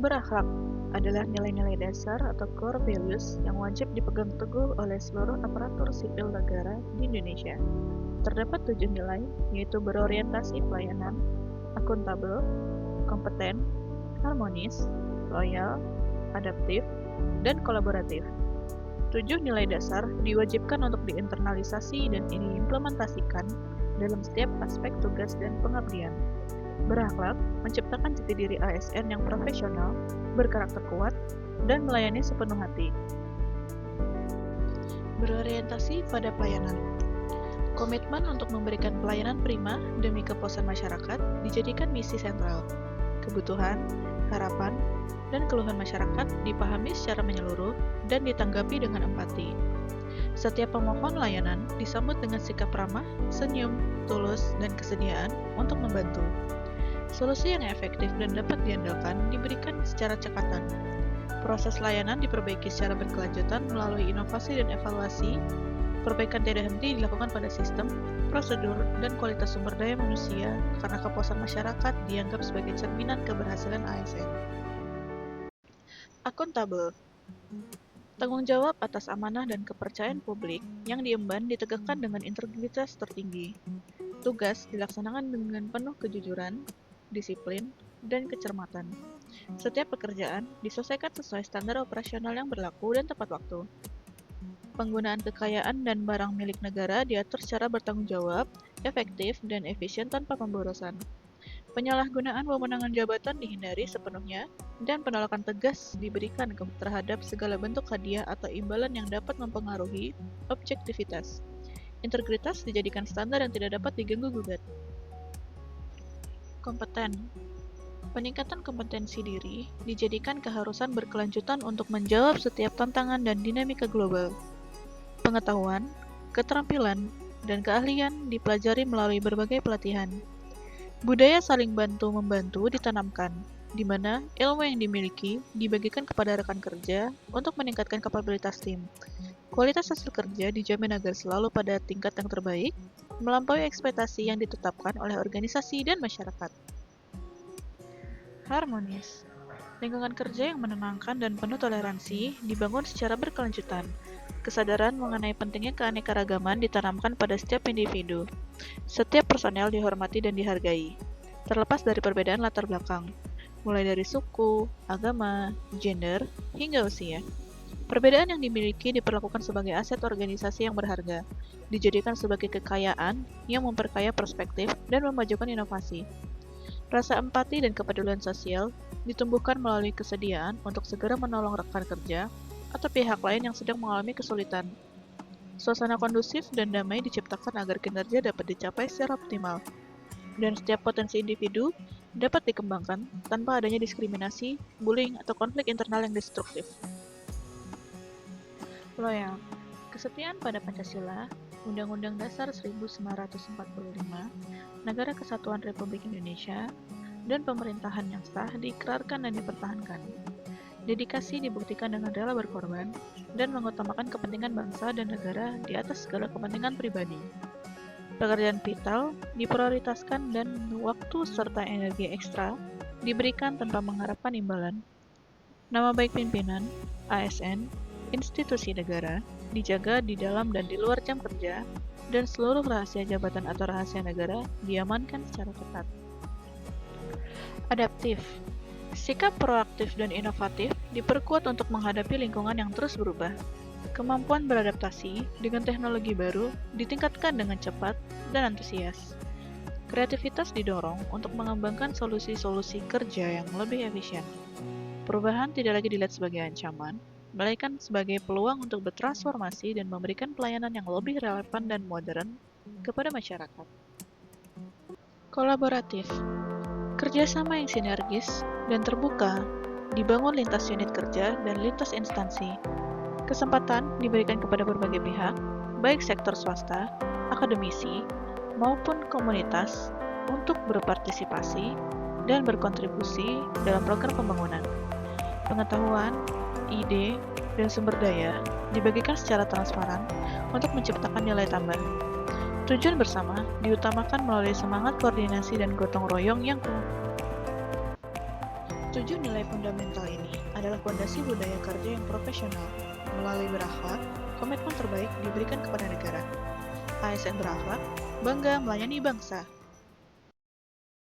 Berakhlak adalah nilai-nilai dasar atau core values yang wajib dipegang teguh oleh seluruh aparatur sipil negara di Indonesia. Terdapat 7 nilai, yaitu berorientasi pelayanan, akuntabel, kompeten, harmonis, loyal, adaptif, dan kolaboratif. 7 nilai dasar diwajibkan untuk diinternalisasi dan diimplementasikan dalam setiap aspek tugas dan pengabdian. Berakhlak menciptakan jati diri ASN yang profesional, berkarakter kuat, dan melayani sepenuh hati. Berorientasi pada pelayanan. Komitmen untuk memberikan pelayanan prima demi kepuasan masyarakat dijadikan misi sentral. Kebutuhan, harapan, dan keluhan masyarakat dipahami secara menyeluruh dan ditanggapi dengan empati. Setiap pemohon layanan disambut dengan sikap ramah, senyum, tulus, dan kesediaan untuk membantu. Solusi yang efektif dan dapat diandalkan diberikan secara cekatan. Proses layanan diperbaiki secara berkelanjutan melalui inovasi dan evaluasi. Perbaikan tidak henti dilakukan pada sistem, prosedur, dan kualitas sumber daya manusia karena kepuasan masyarakat dianggap sebagai cerminan keberhasilan ASN. Akuntabel. Tanggung jawab atas amanah dan kepercayaan publik yang diemban ditegakkan dengan integritas tertinggi. Tugas dilaksanakan dengan penuh kejujuran, disiplin, dan kecermatan. Setiap pekerjaan diselesaikan sesuai standar operasional yang berlaku dan tepat waktu. Penggunaan kekayaan dan barang milik negara diatur secara bertanggung jawab, efektif, dan efisien tanpa pemborosan. Penyalahgunaan wewenang jabatan dihindari sepenuhnya, dan penolakan tegas diberikan terhadap segala bentuk hadiah atau imbalan yang dapat mempengaruhi objektivitas. Integritas dijadikan standar yang tidak dapat diganggu-gugat. Kompeten. Peningkatan kompetensi diri dijadikan keharusan berkelanjutan untuk menjawab setiap tantangan dan dinamika global. Pengetahuan, keterampilan, dan keahlian dipelajari melalui berbagai pelatihan. Budaya saling bantu-membantu ditanamkan, di mana ilmu yang dimiliki dibagikan kepada rekan kerja untuk meningkatkan kapabilitas tim. Kualitas hasil kerja dijamin agar selalu pada tingkat yang terbaik, melampaui ekspektasi yang ditetapkan oleh organisasi dan masyarakat. Harmonis. Lingkungan kerja yang menenangkan dan penuh toleransi dibangun secara berkelanjutan. Kesadaran mengenai pentingnya keanekaragaman ditanamkan pada setiap individu. Setiap personel dihormati dan dihargai, terlepas dari perbedaan latar belakang, mulai dari suku, agama, gender, hingga usia. Perbedaan yang dimiliki diperlakukan sebagai aset organisasi yang berharga, dijadikan sebagai kekayaan yang memperkaya perspektif dan memajukan inovasi. Rasa empati dan kepedulian sosial ditumbuhkan melalui kesediaan untuk segera menolong rekan kerja atau pihak lain yang sedang mengalami kesulitan. Suasana kondusif dan damai diciptakan agar kinerja dapat dicapai secara optimal, dan setiap potensi individu dapat dikembangkan tanpa adanya diskriminasi, bullying, atau konflik internal yang destruktif. Loyal. Kesetiaan pada Pancasila, Undang-Undang Dasar 1945, Negara Kesatuan Republik Indonesia, dan pemerintahan yang sah diikrarkan dan dipertahankan. Dedikasi dibuktikan dengan rela berkorban dan mengutamakan kepentingan bangsa dan negara di atas segala kepentingan pribadi. Pekerjaan vital diprioritaskan dan waktu serta energi ekstra diberikan tanpa mengharapkan imbalan. Nama baik pimpinan, ASN, institusi negara dijaga di dalam dan di luar jam kerja, dan seluruh rahasia jabatan atau rahasia negara diamankan secara ketat. Adaptif. Sikap proaktif dan inovatif diperkuat untuk menghadapi lingkungan yang terus berubah. Kemampuan beradaptasi dengan teknologi baru ditingkatkan dengan cepat dan antusias. Kreativitas didorong untuk mengembangkan solusi-solusi kerja yang lebih efisien. Perubahan tidak lagi dilihat sebagai ancaman, melainkan sebagai peluang untuk bertransformasi dan memberikan pelayanan yang lebih relevan dan modern kepada masyarakat. Kolaboratif. Kerjasama yang sinergis dan terbuka dibangun lintas unit kerja dan lintas instansi. Kesempatan diberikan kepada berbagai pihak, baik sektor swasta, akademisi, maupun komunitas untuk berpartisipasi dan berkontribusi dalam program pembangunan. Pengetahuan, ide, dan sumber daya dibagikan secara transparan untuk menciptakan nilai tambah. Tujuan bersama diutamakan melalui semangat koordinasi dan gotong royong yang kuat. Tujuh nilai fundamental ini adalah fondasi budaya kerja yang profesional. Melalui berakhlak, komitmen terbaik diberikan kepada negara. ASN berakhlak, bangga melayani bangsa.